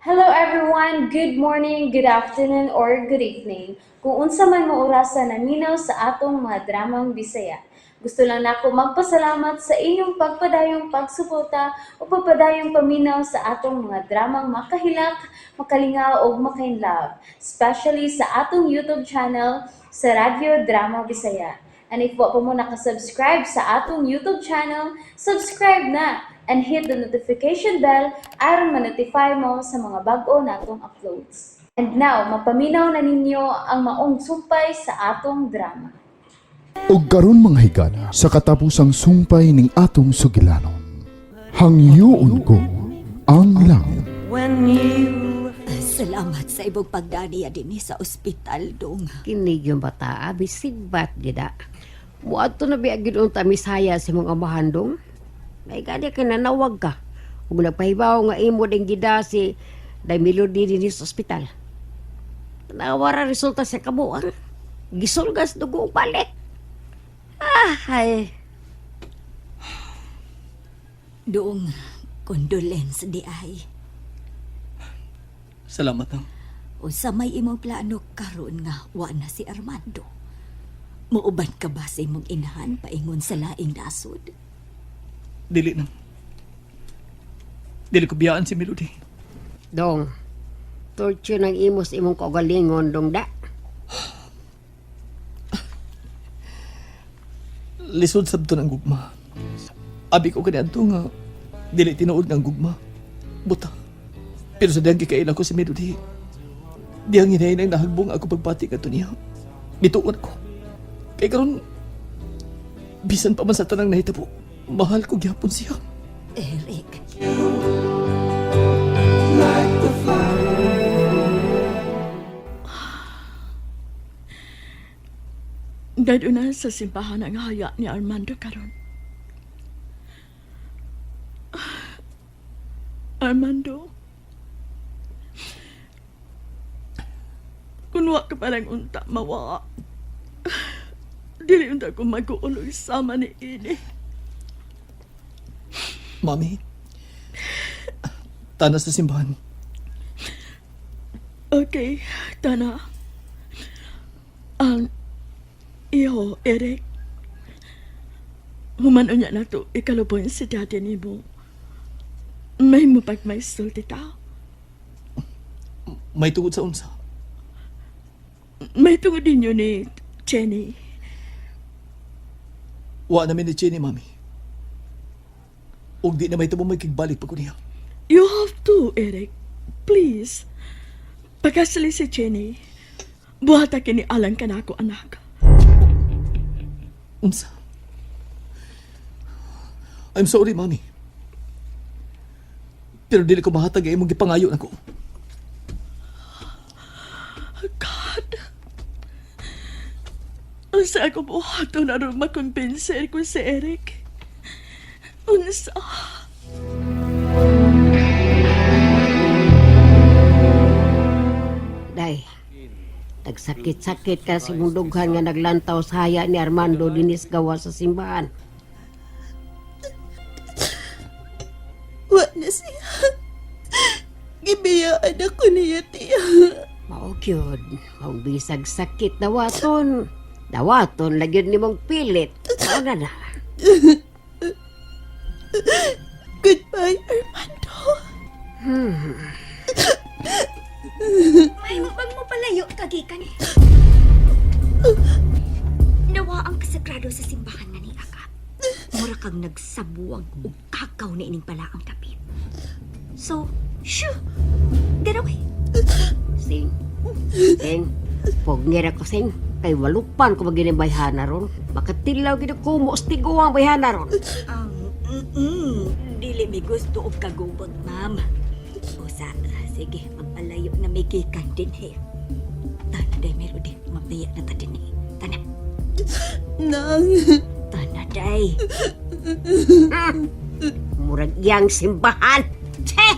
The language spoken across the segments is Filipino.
Hello everyone, good morning, good afternoon, or good evening. Kung unsa man mo orasan naminaw sa atong mga dramang Bisaya. Gusto lang nako magpasalamat sa inyong pagpadayong pagsuporta o pagpadayong paminaw sa atong mga dramang makahilak, makalingaw o makainlove, especially sa atong YouTube channel sa Radyo Drama Bisaya. And if wa pa mo nakasubscribe sa atong YouTube channel, subscribe na and hit the notification bell aron ma-notify mo sa mga bag-o natong uploads. And now, mapaminaw na ninyo ang maong sumpay sa atong drama. Ug karon mga higala sa katapusang sumpay ning atong sugilanon. Hangyoon ko ang langit. Salamat sa ibong pagdaniya din sa ospital dong. Kini yung bata, bisigbat gida. Muadto na biagid unta misaya sa mga mahandong. May gani ka nanawag ka. Ug nagpahibaw nga imo ding gida si Day Melody din sa ospital. Nawara resulta sa kabuang. Gisulgas dugo balik. Ay. Dong, condolence di ay. Salamat ang. O sa may imong plano karon nga wa na si Armando. Muuban ka ba sa imong inahan paingon sa laing nasod? Dili nang. Dili ko biyaan si Melody. Dong, torture ng imos imong kaugalingon dong da. Lisod sabto ng gugma. Abi ko kaniadto nga dili tinuod ng gugma. Buta. Pero sa diyang kikaila ko si Melody. Diyang hinahin ang nahagbong ako pagpati ka niya. Bituon ko. Kaya karon bisan pa man sa tanang nahitabo, mahal ko gyapon siya. Eric. Daduna sa simbahan ang haya ni Armando karon. Armando, kunwa ka parang unta mawa. Dili unta ko mag-uuloy sama ni ini. Mami, tana sa simbahan. Okay, tana. Ang iyo, Eric. Humano niya na to, ikalupon si dati ni mo. May mapag may sulti ta. May tungod sa unsa. May tungod din yun ni Jenny. Wa namin ni Jenny, mami. Ug di na may tabo magkigbalik pa ko niya. You have to, Eric. Please. Pagkasali si Jenny, buhata kini alang ka na ako, anak. Unsa? I'm sorry, mami. Pero dili ko mahatag ay imong gipangayo nako. God. Unsa ako buhato na rin makumpensir ko si Eric? Unsa? Day, nagsakit-sakit ka si mong dughan nga naglantaw sa haya ni Armando dinis gawa sa simbahan. Wa na siya. Gibiyaan ako niya, tiya. Mao gyud, ang bisag sakit dawaton. Dawaton lagyan ni mong pilit. Mao na na. Goodbye, Armando. May mabag mo palayo kagikan. Nawa ang kasagrado sa simbahan na ni Aka. Mura kang nagsabuwag o kakaw na ining pala ang tapit. So, shoo! Garaway. Sing. Sing. Pognira ko sing. Kay walupan ko maging bayhana ron. Makatilaw gina ko mo stigo ang bayhana ron. Dili mi gusto og kagubot, ma'am. Usa, sige, magpalayo na may gikan din he. Tana day Melody, mabaya na ta din he. Tana, Nang. tana day. Murag yang simbahan. Che!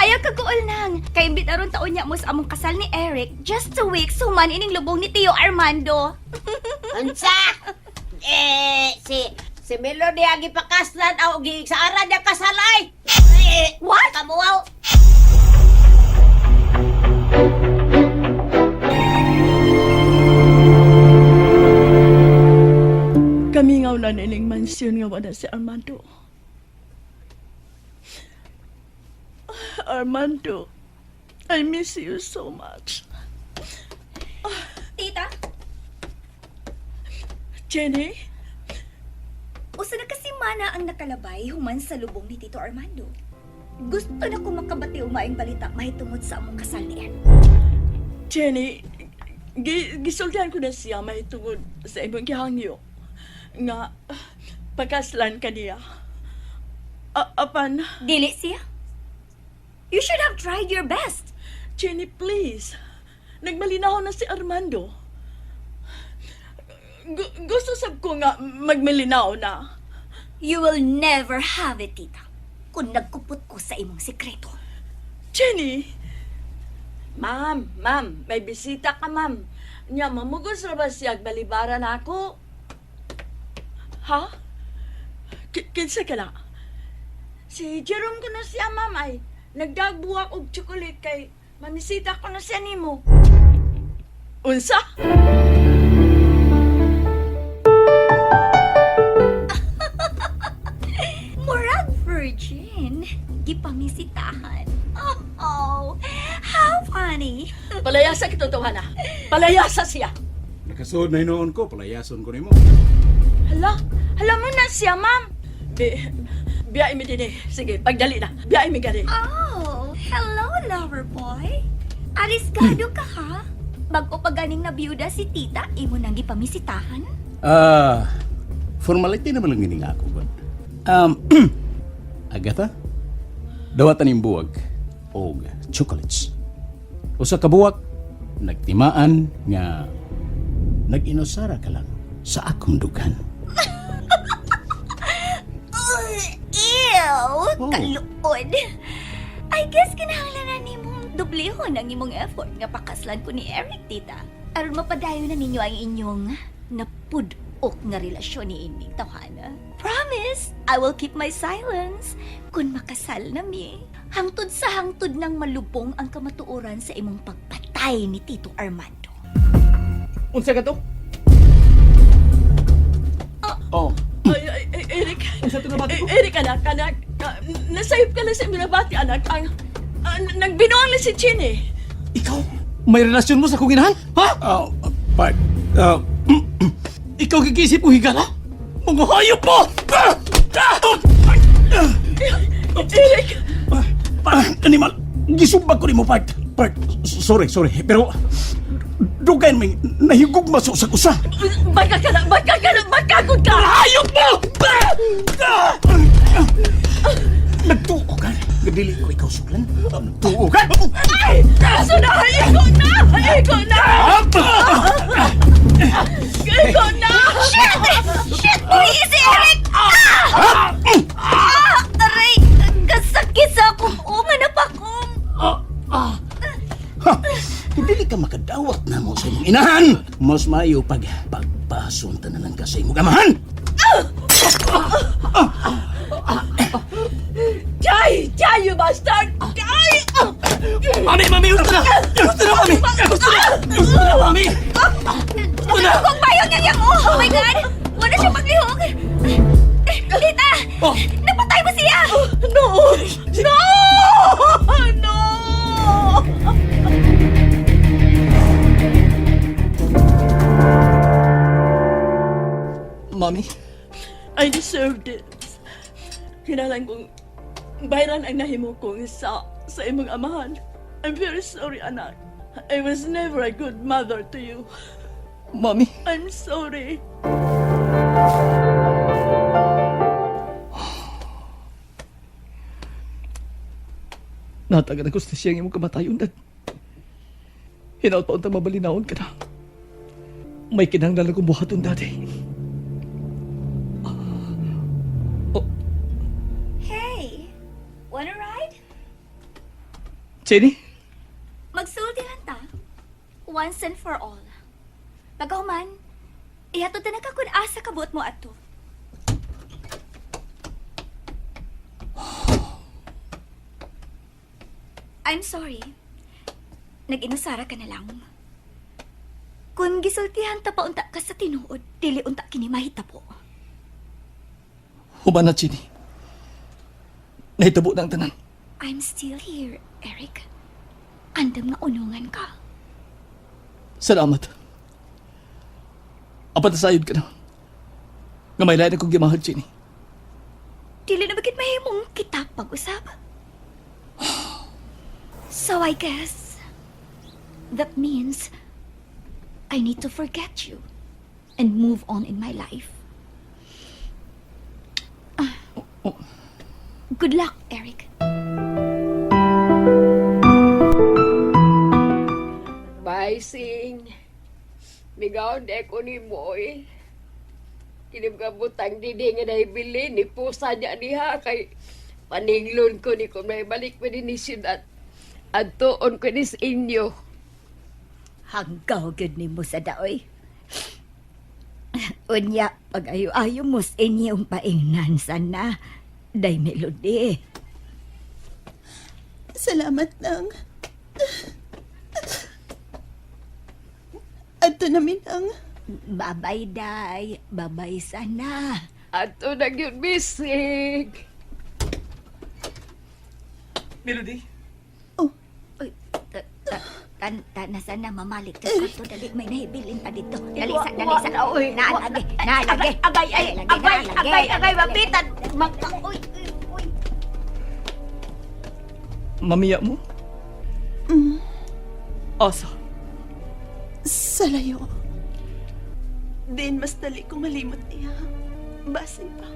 Ayaw kaguol nang. Kay imbit aron taon niya mo sa among kasal ni Eric. Just 2 weeks, human ining lubong ni Tio Armando. Ansa? Si Melody agi pakaslan o gi sa ara niya kasalay. What? Kamuaw. Armando, I miss you so much. Tita, Jenny, usa na kasi mana ang nakalabay human sa lubong ni Tito Armando. Gusto na ko makabati umaing balita mahitungod sa among kasal ni Ed. Jenny, gisultihan ko na siya mahitungod sa imong gihangyo nga pagkaslan ka niya. Apan, Dili siya. You should have tried your best. Jenny, please. Nagmalinaw na si Armando. Gusto sab ko nga magmalinaw na. You will never have it, Tita, kung nagkupot ko sa imong sikreto. Jenny! Ma'am, may bisita ka, ma'am. Nya, mamugos na ba siya balibaran ako? Ha? Kinsa ka na? Si Jerome ko na siya, ma'am, ay nagdagbuwak og tsokolate kay manisita ko na siya nimo. Unsa? Murag virgin. Gipamisitahan. Oh, how funny. Palayasa kitotohanan. Palayasa siya. Nakasuod na hinoon ko, palayason ko nimo. Hala mo na siya, ma'am. Biya imi din eh. Sige, pagdali na. Biya imi gani. Oh, hello, lover boy. Ariskado ka, ha? Bago pa ganing na biyuda si tita, imo nang gipamisitahan? Formality na malang gining ako, bud. Agatha, dawatan yung buwag o chocolates. Usa ka buwag, nagtimaan nga nag-inusara ka lang sa akong dugan. Ew! Oh. Kaluod! I guess kinahanglan ni mong dublihon ang imong effort nga pakaslan ko ni Eric, tita. Aron mapadayon na ninyo ang inyong napudok nga relasyon ni ining tawhana. Promise, I will keep my silence kung makasal na mi. Hangtod sa hangtod ng malubong ang kamatuoran sa imong pagpatay ni Tito Armando. Unsa ka to? Oh. Ay, Eric. Unsa to nabati ko? Eric, anak. Nasayop ka na sa binabati, anak. Nagbinuang na si Chine. Ikaw? May relasyon mo sa kong inahan? Ha? Part, Ikaw gigisip mo higala? Mga hayop mo! Eric! animal, gisubag ko nimo, part. Sorry, pero dugay may nahigugma sa usa. Magkagod ka! Hayop mo! Nagtuo ka. Gadili ko ikaw suklan. Nagtuo ka. Ay! Kaso na! Iko na! Iko na! Shit! Please, Eric! Aray! Kasakit sa akong ungan na pakong! Dili ka makadawat na mo sa imong inahan. Mas maayo pagpasunta na lang ka sa imong amahan. Jai, you bastard! Jai! Mami! Gusto na, Mami! Gusto na, Mami! Kung bayo niya yung oh my God! Wala siya maglihok! Tita! Oh. Napatay mo siya! No! Mami? I deserve this. Kinalang kong bayaran ang nahimo kong sa imong amahan. I'm very sorry, anak. I was never a good mother to you. Mami? I'm sorry. Natagan ako sa siyang imong kamatayon, Dad. Hinaut pa untang mabalinaon ka na. May kinahanglan akong buhaton, Daddy. Hey! Wanna ride? Jenny? Magsulti lang ta. Once and for all. Pagkahuman, ihatod na ka kung asa kabot mo ato. I'm sorry. Nag-inusara ka na lang. Kung gisultihan ta pa unta ka sa tinuod, dili unta kini mahitabo. Human na, Jenny. Nahitabo na ang tanan. I'm still here, Eric. Andam na unungan ka. Salamat. Apat na sayod ka na. Nga may lain akong gimahal, Jenny. Dili na bagit mahimong kita pag-usap. So I guess that means I need to forget you and move on in my life. Good luck, Eric. Bye, Sing. Migaw, di ko ni Moy. Kinim ka butang didi nga nahibili, ni pusa niya niya kay paninglon ko ni kung may balik pa din ni siyudad. At tuon ko ni sa inyo. Hanggaw gud nimo sa daoy. Unya, pag-ayo-ayo mo sa inyong paingnan sana. Day melody. Salamat nang. Ato namin ang Babay, day. Babay sana. At to na yun, Bisig. Melody? Uy, sana mamalik ka kwarto. Dali, may nahibilin pa dito. Dali sa. Nalagi. Agay, mapitan. Uy. Mamiya mo? Asa? sa layo. Din mas dali ko malimot niya. Basin pa.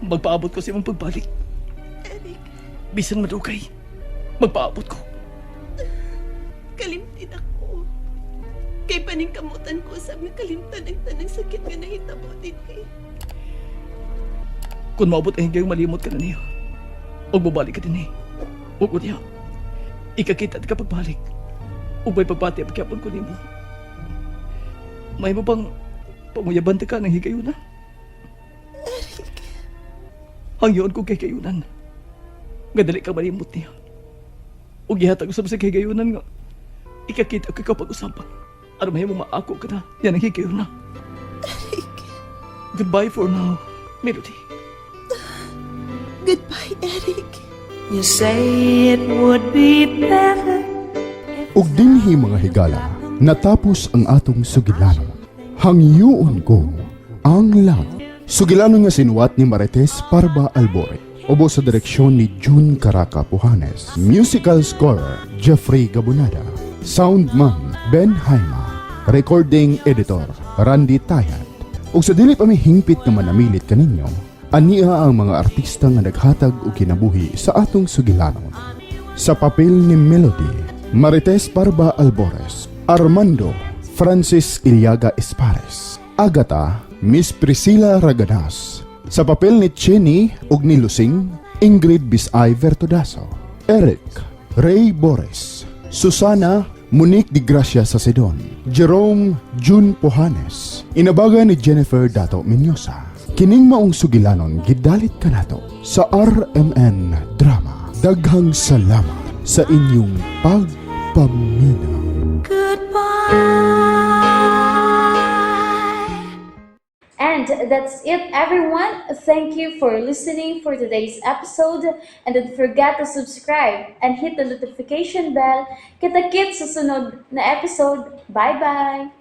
Magpaabot ko sa imong pagbalik. Eric, Bisan madugay. Magpaabot ko. kalimtin ako. Kay paningkamutan ko sa mga kalimtan ang tanang sakit nga nahitabo din eh. Kung maabot ay hinggang malimot ka na niya. Huwag mabalik ka din eh. Huwag mo niya. Ikakita at kapagbalik. Huwag may pagpati at pagkapon ko niya mo. May mo bang panguyabante ka ng higayunan? Hangyoon ko kay kayunan. Nga dali ka malimot niya. Huwag ihatag usap sa higayunan nga. Ikakita ka kapag-usapan. Ano may mo maako ka na. Yan ang higayunan. Goodbye for now, Melody. Goodbye, Eric. You say it would be better. Ug dinhi mga higala, natapos ang atong sugilanon. Hangyoon ko ang langit. Sugilanon nga sinuwat ni Marites Parba Albore. Obo sa direksyon ni June Caraca Pujanes. Musical scorer Jeffrey Gabonada. Soundman Ben Haima. Recording editor Randy Tayad. Ug sa dili pa may hingpit nga manamilit kaninyo, ania ang mga artista nga naghatag og kinabuhi sa atong sugilanon. Sa papel ni Melody, Marites Parba Albores, Armando Francis Iliaga Espares, Agata Miss Priscilla Raganas. Sa papel ni Chenny ug ni Lusing, Ingrid Bisay Vertodaso, Eric Ray Bores, Susana Monique Di Gracia Sasedon, Jerome June Pujanes, inabaga ni Jennifer Dato Minyosa. Kining maong sugilanon gidalit kanato sa RMN Drama. Daghang salamat sa inyong pagpaminaw. And that's it, everyone. Thank you for listening for today's episode. And don't forget to subscribe and hit the notification bell. Kita-kits sa sunod na episode. Bye-bye!